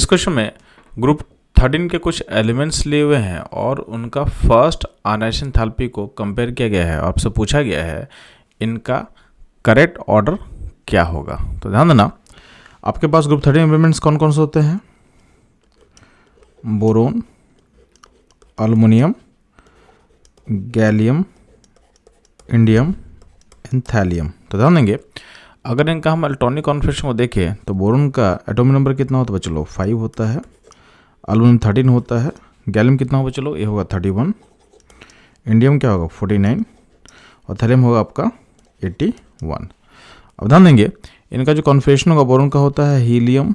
इस क्वेश्चन में ग्रुप 13 के कुछ एलिमेंट्स लिए हुए हैं और उनका फर्स्ट आयनाइजेशन एंथैल्पी को कंपेयर किया गया है। आपसे पूछा गया है इनका करेक्ट ऑर्डर क्या होगा। तो ध्यान देना, आपके पास ग्रुप 13 एलिमेंट्स कौन कौन से होते हैं? Boron, aluminium, gallium, indium and thallium. तो ध्यान देंगे, अगर इनका हम इलेक्ट्रॉनिक कॉन्फिगरेशन को देखें तो बोरोन का एटॉमिक नंबर कितना होता है चलो 5 होता है, एल्युमिनियम 13 होता है, गैलियम कितना होगा चलो ये होगा 31, इंडियम क्या होगा 49 और थैलियम होगा आपका 81। अब ध्यान देंगे इनका जो कॉन्फिगरेशन होगा बोरोन का होता है हीलियम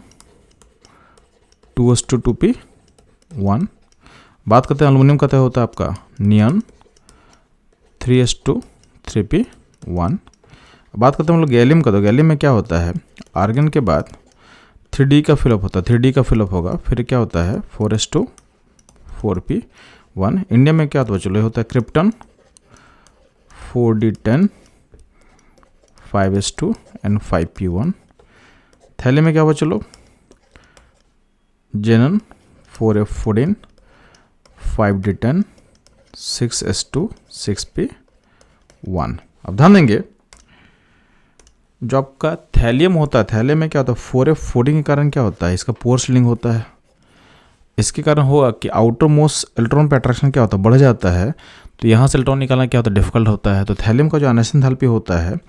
2s2 2p1। बात करते हैं एल्युमिनियम का होता है आपका नियन 3s2 3p1। बात करते हैं हम लोग गैलियम का, तो गैलियम में क्या होता है आर्गन के बाद 3d का फिलअप होता है, 3d का फिलअप होगा, फिर क्या होता है 4s2 4p1। इंडियम में क्या होता है चलो ये होता है krypton 4d10 5s2 and 5p1। Thallium में क्या हुआ चलो जेनन 4f14 5d10 6s2 6p1। अब ध्यान देंगे जो आपका थैलियम होता है, थैलियम में क्या होता है 4f14 के कारण क्या होता है इसका पोर सीलिंग होता है। इसके कारण होगा कि आउटर मोस्ट इलेक्ट्रॉन पे अट्रैक्शन क्या होता है बढ़ जाता है, तो यहाँ से इलेक्ट्रॉन निकालना क्या होता है डिफिकल्ट होता है। तो थैलियम का जो आयनाइजेशन एंथैल्पी होता है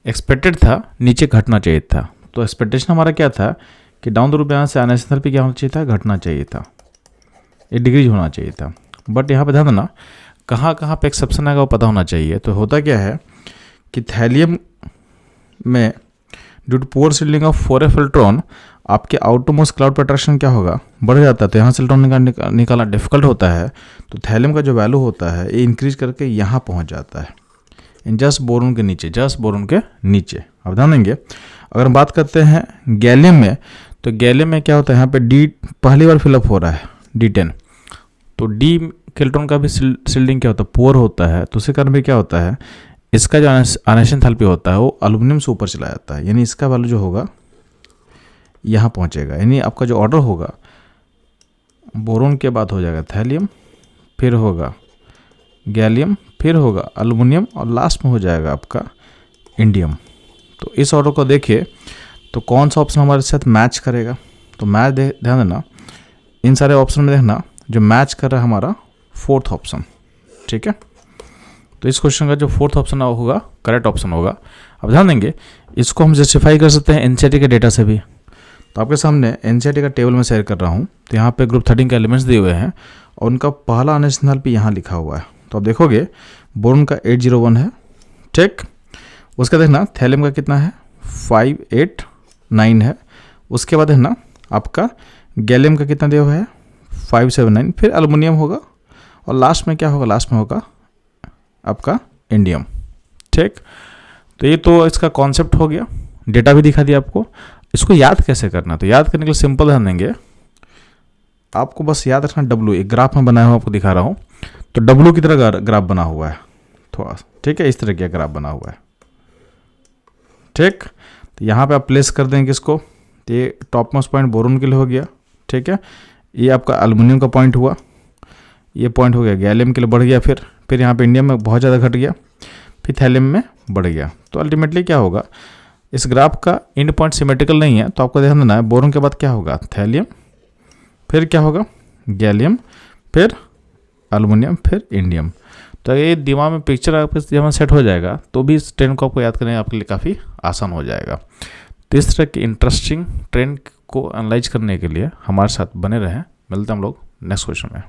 एक्सपेक्टेड था नीचे घटना चाहिए था, तो एक्सपेक्टेशन हमारा क्या था कि डाउन द रूट यहाँ से आयनाइजेशन एंथैल्पी क्या होना चाहिए था घटना चाहिए था, 8 डिग्री होना चाहिए था। बट यहाँ पे ध्यान देना कहाँ कहाँ पे एक्सेप्शन आएगा वो पता होना चाहिए। तो होता क्या है कि थैलियम में due to poor shielding of 4f electron आपके आउटरमोस्ट क्लाउड पे अट्रैक्शन क्या होगा बढ़ जाता है, तो यहाँ से इलेक्ट्रॉन निकालना डिफिकल्ट होता है। तो थैलियम का जो वैल्यू होता है ये इंक्रीज करके यहाँ पहुँच जाता है इन जस्ट बोरोन के नीचे, जस्ट बोरोन के नीचे। अब ध्यान देंगे अगर हम बात करते हैं गैलियम में, तो गैलियम में क्या होता है यहाँ पे डी पहली बार फिलअप हो रहा है D10, तो डी के इलेक्ट्रॉन का भी सील्डिंग क्या होता है पोर होता है, तो उसके कारण भी क्या होता है इसका जो आयनाइजेशन एंथैल्पी होता है वो एल्युमिनियम से ऊपर चला जाता है, यानी इसका वैल्यू जो होगा यहाँ पहुँचेगा। यानी आपका जो ऑर्डर होगा बोरोन के बाद हो जाएगा थैलियम, फिर होगा गैलियम, फिर होगा एल्युमिनियम और लास्ट में हो जाएगा आपका इंडियम। तो इस ऑर्डर को देखिए तो कौन सा ऑप्शन हमारे साथ मैच करेगा, तो मैच ध्यान देना इन सारे ऑप्शन में देखना जो मैच कर रहा है हमारा फोर्थ ऑप्शन, ठीक है। तो इस क्वेश्चन का जो फोर्थ ऑप्शन होगा करेक्ट ऑप्शन होगा। अब ध्यान देंगे इसको हम जस्टिफाई कर सकते हैं एनसीईआरटी के डेटा से भी। तो आपके सामने एनसीईआरटी का टेबल में शेयर कर रहा हूँ, तो यहाँ पे ग्रुप 13 के एलिमेंट्स दिए हुए हैं और उनका पहला आयनाइजेशन एंथैल्पी यहाँ लिखा हुआ है। तो आप देखोगे बोरोन का 801 है, ठीक। उसका देखना थैलियम का कितना है 589 है। उसके बाद देखना आपका गैलियम का कितना दिया हुआ है 579, फिर एल्युमिनियम होगा और लास्ट में क्या होगा लास्ट में होगा आपका इंडियम, ठीक। तो ये तो इसका कॉन्सेप्ट हो गया, डेटा भी दिखा दिया आपको। इसको याद कैसे करना, तो याद करने के लिए सिंपल ध्यान देंगे आपको बस याद रखना W एक ग्राफ में बनाया हुआ आपको दिखा रहा हूँ, तो W की तरह ग्राफ बना हुआ है थोड़ा, ठीक है, इस तरह का ग्राफ बना हुआ है, ठीक। तो यहाँ पे आप प्लेस कर देंगे इसको, तो ये टॉप मोस्ट पॉइंट बोरोन के लिए हो गया, ठीक है। ये आपका एल्युमिनियम का पॉइंट हुआ, ये पॉइंट हो गया गैलियम के लिए बढ़ गया, फिर यहाँ पे इंडियम में बहुत ज़्यादा घट गया, फिर थैलियम में बढ़ गया। तो अल्टीमेटली क्या होगा इस ग्राफ का एंड पॉइंट सिमेट्रिकल नहीं है, तो आपको ध्यान देना है बोरोन के बाद क्या होगा थैलियम, फिर क्या होगा गैलियम, फिर एल्युमिनियम, फिर इंडियम। तो ये दिमाग में पिक्चर आपके जब सेट हो जाएगा तो भी इस ट्रेंड को आपको याद करने आपके लिए काफ़ी आसान हो जाएगा। तो इस तरह के इंटरेस्टिंग ट्रेंड को एनालाइज करने के लिए हमारे साथ बने रहें। मिलते हैं हम लोग नेक्स्ट क्वेश्चन में।